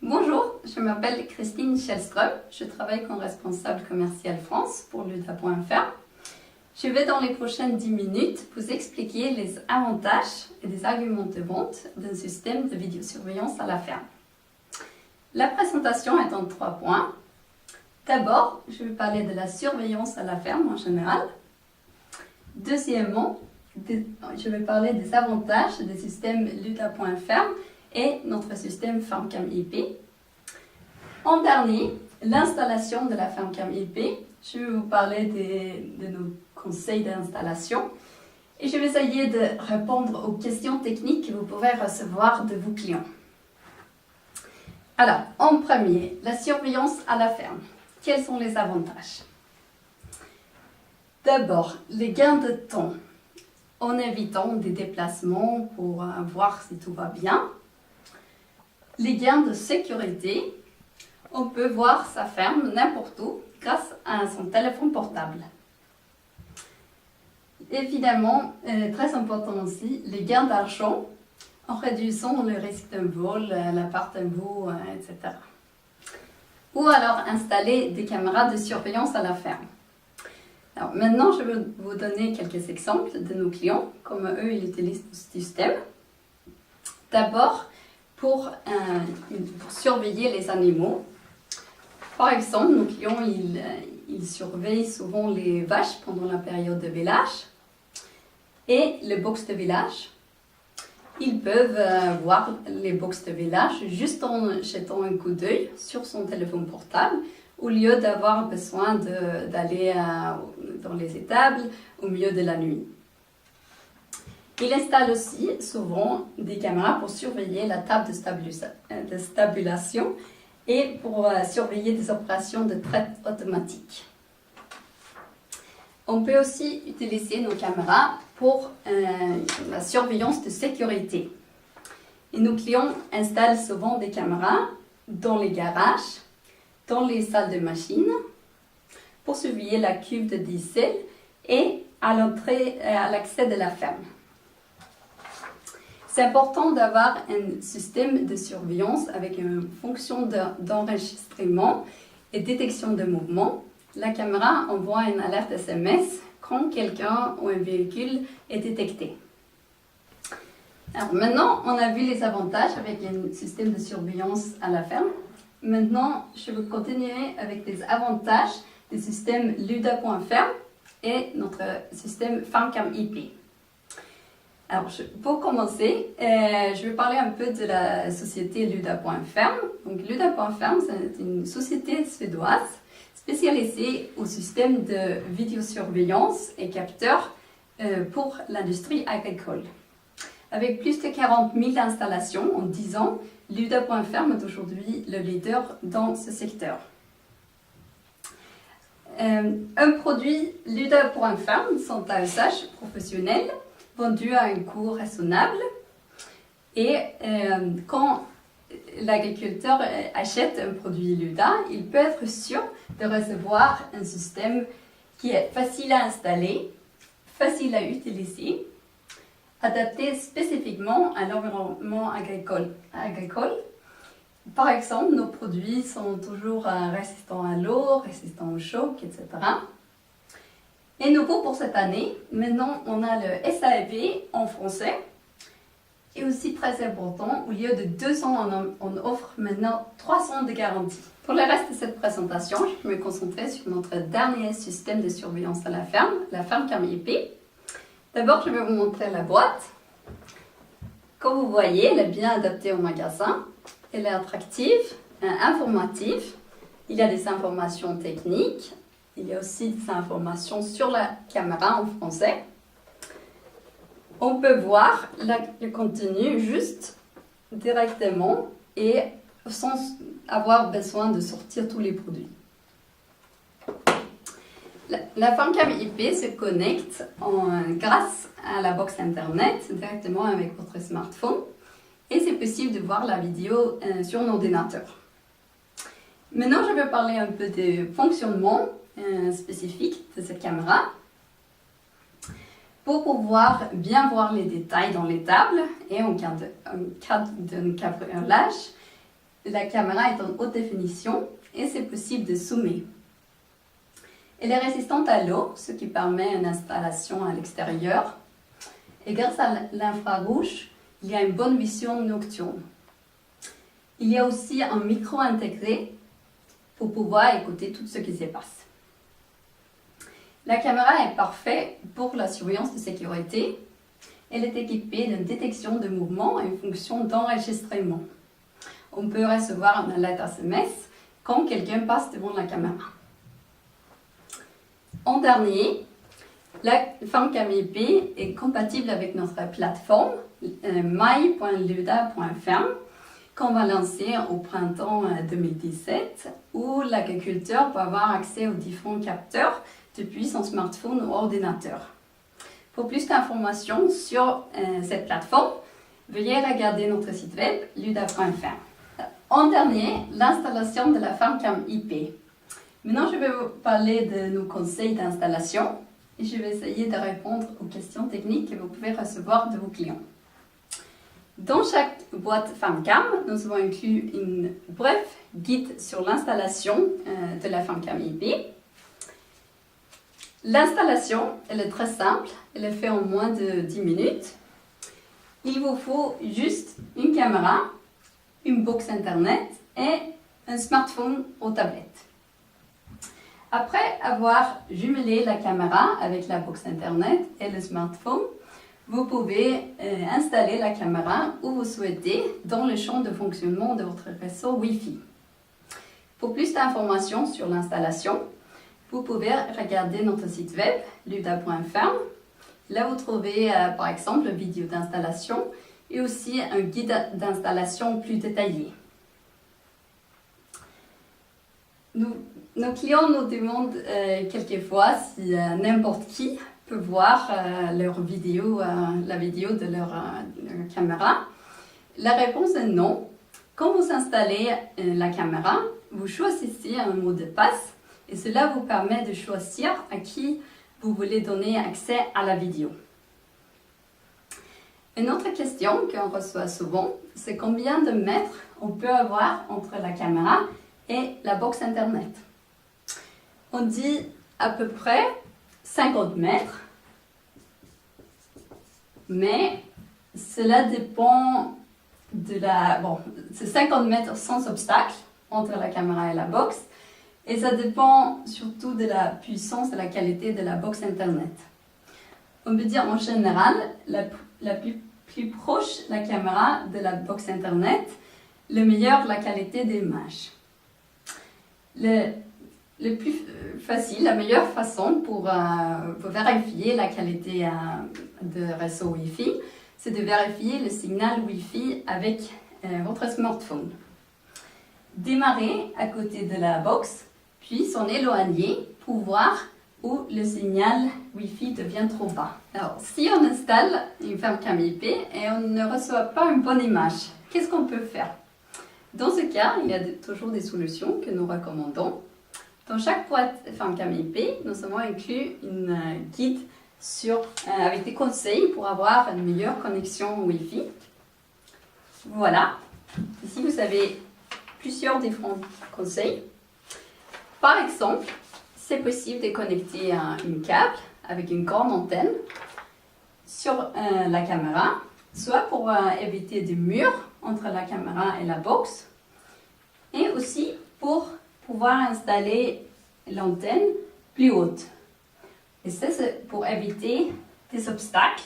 Bonjour, je m'appelle Christine Schellström, je travaille comme responsable commercial France pour luda.fr. Je vais dans les prochaines 10 minutes vous expliquer les avantages et les arguments de vente d'un système de vidéosurveillance à la ferme. La présentation est en 3 points. D'abord, je vais parler de la surveillance à la ferme en général. Deuxièmement, je vais parler des avantages des systèmes luda.fr et notre système FarmCam IP. En dernier, l'installation de la FarmCam IP. Je vais vous parler de nos conseils d'installation et je vais essayer de répondre aux questions techniques que vous pouvez recevoir de vos clients. Alors, en premier, la surveillance à la ferme. Quels sont les avantages? D'abord, les gains de temps en évitant des déplacements pour voir si tout va bien. Les gains de sécurité, on peut voir sa ferme n'importe où grâce à son téléphone portable. Évidemment, très important aussi, les gains d'argent en réduisant le risque d'un vol, la part d'un veau, etc. Ou alors installer des caméras de surveillance à la ferme. Alors maintenant, je vais vous donner quelques exemples de nos clients, comment eux ils utilisent ce système. D'abord, pour surveiller les animaux. Par exemple, nos clients ils surveillent souvent les vaches pendant la période de village et les box de village. Ils peuvent voir les box de village juste en jetant un coup d'œil sur son téléphone portable au lieu d'avoir besoin d'aller dans les étables au milieu de la nuit. Il installe aussi souvent des caméras pour surveiller la table de stabilisation et pour surveiller des opérations de traite automatique. On peut aussi utiliser nos caméras pour la surveillance de sécurité. Et nos clients installent souvent des caméras dans les garages, dans les salles de machines, pour surveiller la cuve de diesel et à l'accès de la ferme. C'est important d'avoir un système de surveillance avec une fonction d'enregistrement et détection de mouvement. La caméra envoie une alerte SMS quand quelqu'un ou un véhicule est détecté. Alors maintenant, on a vu les avantages avec un système de surveillance à la ferme. Maintenant, je vais continuer avec les avantages des systèmes luda.fr et notre système FarmCam IP. Alors, pour commencer, je vais parler un peu de la société luda.fr. Donc, luda.fr, c'est une société suédoise spécialisée au système de vidéosurveillance et capteurs pour l'industrie agricole. Avec plus de 40 000 installations en 10 ans, luda.fr est aujourd'hui le leader dans ce secteur. Un produit luda.fr sont à usage professionnel, vendu à un coût raisonnable. Et quand l'agriculteur achète un produit luda, il peut être sûr de recevoir un système qui est facile à installer, facile à utiliser, adapté spécifiquement à l'environnement agricole. Par exemple, nos produits sont toujours résistants à l'eau, résistants au choc, etc. Et nouveau pour cette année, maintenant on a le SAEB en français. Et aussi très important, au lieu de 2 ans, on offre maintenant 3 ans de garantie. Pour le reste de cette présentation, je vais me concentrer sur notre dernier système de surveillance à la ferme, la FarmCam IP. D'abord, je vais vous montrer la boîte. Comme vous voyez, elle est bien adaptée au magasin. Elle est attractive, informative. Il y a des informations techniques. Il y a aussi des informations sur la caméra en français. On peut voir le contenu juste directement et sans avoir besoin de sortir tous les produits. La FarmCam IP se connecte grâce à la box internet directement avec votre smartphone et c'est possible de voir la vidéo sur un ordinateur. Maintenant, je vais parler un peu des fonctionnements spécifiques de cette caméra. Pour pouvoir bien voir les détails dans les tables et en cas d'un cabriolage, la caméra est en haute définition et c'est possible de zoomer. Elle est résistante à l'eau, ce qui permet une installation à l'extérieur. Et grâce à l'infrarouge, il y a une bonne vision nocturne. Il y a aussi un micro intégré pour pouvoir écouter tout ce qui se passe. La caméra est parfaite pour la surveillance de sécurité. Elle est équipée d'une détection de mouvement et une fonction d'enregistrement. On peut recevoir une alerte SMS quand quelqu'un passe devant la caméra. En dernier, la FarmCam IP est compatible avec notre plateforme my.luda.farm qu'on va lancer au printemps 2017 où l'agriculteur peut avoir accès aux différents capteurs depuis son smartphone ou ordinateur. Pour plus d'informations sur cette plateforme, veuillez regarder notre site web luda.farm. En dernier, l'installation de la FarmCam IP. Maintenant, je vais vous parler de nos conseils d'installation et je vais essayer de répondre aux questions techniques que vous pouvez recevoir de vos clients. Dans chaque boîte FarmCam, nous avons inclus un bref guide sur l'installation de la FarmCam IP. L'installation, elle est très simple, elle est faite en moins de 10 minutes. Il vous faut juste une caméra, une box internet et un smartphone ou tablette. Après avoir jumelé la caméra avec la box internet et le smartphone, vous pouvez installer la caméra où vous souhaitez dans le champ de fonctionnement de votre réseau Wi-Fi. Pour plus d'informations sur l'installation, vous pouvez regarder notre site web luda.farm. Là, vous trouvez par exemple une vidéo d'installation et aussi un guide d'installation plus détaillé. Nos clients nous demandent quelquefois si n'importe qui peut voir leur vidéo, la vidéo de leur caméra. La réponse est non. Quand vous installez la caméra, vous choisissez un mot de passe et cela vous permet de choisir à qui vous voulez donner accès à la vidéo. Une autre question qu'on reçoit souvent, c'est combien de mètres on peut avoir entre la caméra et la box internet. On dit à peu près 50 mètres, mais cela dépend de la... Bon, c'est 50 mètres sans obstacle entre la caméra et la box, et ça dépend surtout de la puissance et la qualité de la box internet. On peut dire en général, la plus proche la caméra de la box internet, le meilleur la qualité d'image. Le plus facile, la meilleure façon pour vérifier la qualité de réseau Wi-Fi, c'est de vérifier le signal Wi-Fi avec votre smartphone. Démarrez à côté de la box, puis s'en éloigner pour voir où le signal Wi-Fi devient trop bas. Alors, si on installe une FarmCam IP et on ne reçoit pas une bonne image, qu'est-ce qu'on peut faire? Dans ce cas, il y a toujours des solutions que nous recommandons. Dans chaque boîte FarmCam IP, nous avons inclus une guide avec des conseils pour avoir une meilleure connexion Wi-Fi. Voilà. Ici, vous avez plusieurs différents conseils. Par exemple, c'est possible de connecter une câble avec une grande antenne sur la caméra, soit pour éviter des murs entre la caméra et la box, et aussi pour pouvoir installer l'antenne plus haute. Et ça, c'est pour éviter des obstacles,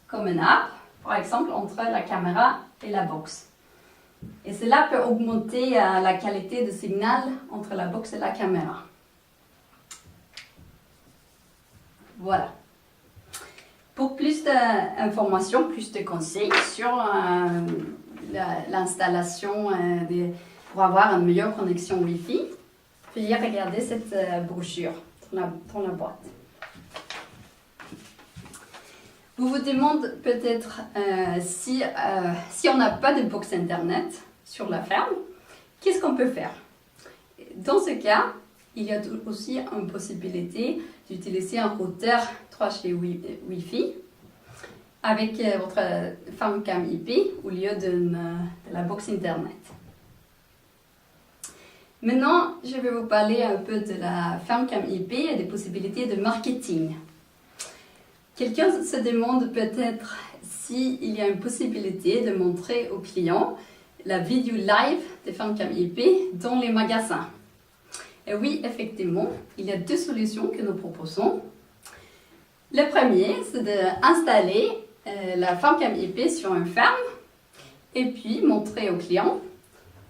comme un arbre, par exemple, entre la caméra et la box. Et cela peut augmenter la qualité de signal entre la box et la caméra. Voilà. Pour plus d'informations, plus de conseils sur l'installation pour avoir une meilleure connexion Wi-Fi, veuillez regarder cette brochure dans la boîte. Vous vous demandez peut-être si on n'a pas de box internet sur la ferme, qu'est-ce qu'on peut faire? Dans ce cas, il y a aussi une possibilité d'utiliser un routeur 3G Wi-Fi. avec votre FarmCam IP au lieu de la box Internet. Maintenant, je vais vous parler un peu de la FarmCam IP et des possibilités de marketing. Quelqu'un se demande peut-être s'il y a une possibilité de montrer aux clients la vidéo live des FarmCam IP dans les magasins. Et oui, effectivement, il y a deux solutions que nous proposons. Le premier, c'est d'installer la FarmCam IP sur une ferme et puis montrer aux clients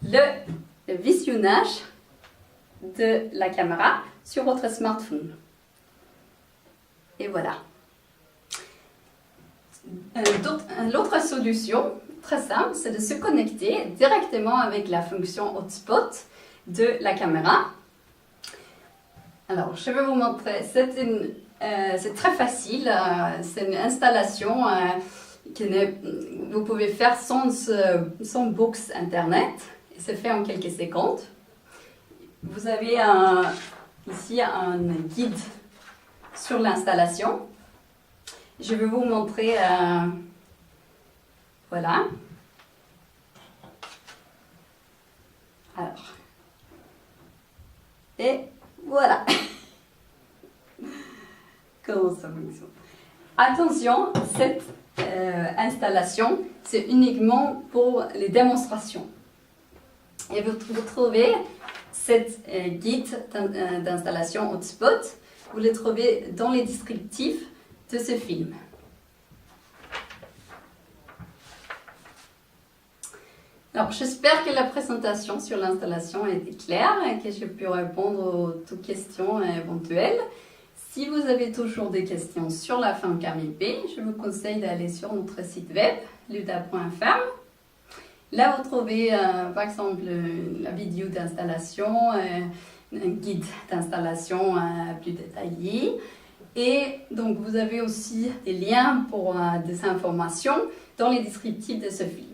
le visionnage de la caméra sur votre smartphone. Et voilà. L'autre solution, très simple, c'est de se connecter directement avec la fonction hotspot de la caméra. Alors, je vais vous montrer. C'est très facile. C'est une installation que vous pouvez faire sans box Internet. C'est fait en quelques secondes. Vous avez ici un guide sur l'installation. Je vais vous montrer, voilà. Alors, et voilà. Comment ça fonctionne? Attention, cette installation, c'est uniquement pour les démonstrations. Et vous trouvez cette guide d'installation hotspot, vous le trouvez dans les descriptifs de ce film. Alors, j'espère que la présentation sur l'installation a été claire et que j'ai pu répondre aux toutes questions éventuelles. Si vous avez toujours des questions sur la FarmCam IP, je vous conseille d'aller sur notre site web, luda.farm. Là, vous trouvez par exemple la vidéo d'installation, un guide d'installation plus détaillé. Et donc, vous avez aussi des liens pour des informations dans les descriptifs de ce film.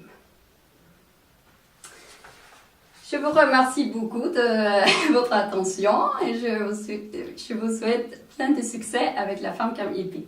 Je vous remercie beaucoup de votre attention et je vous souhaite plein de succès avec la FarmCam IP.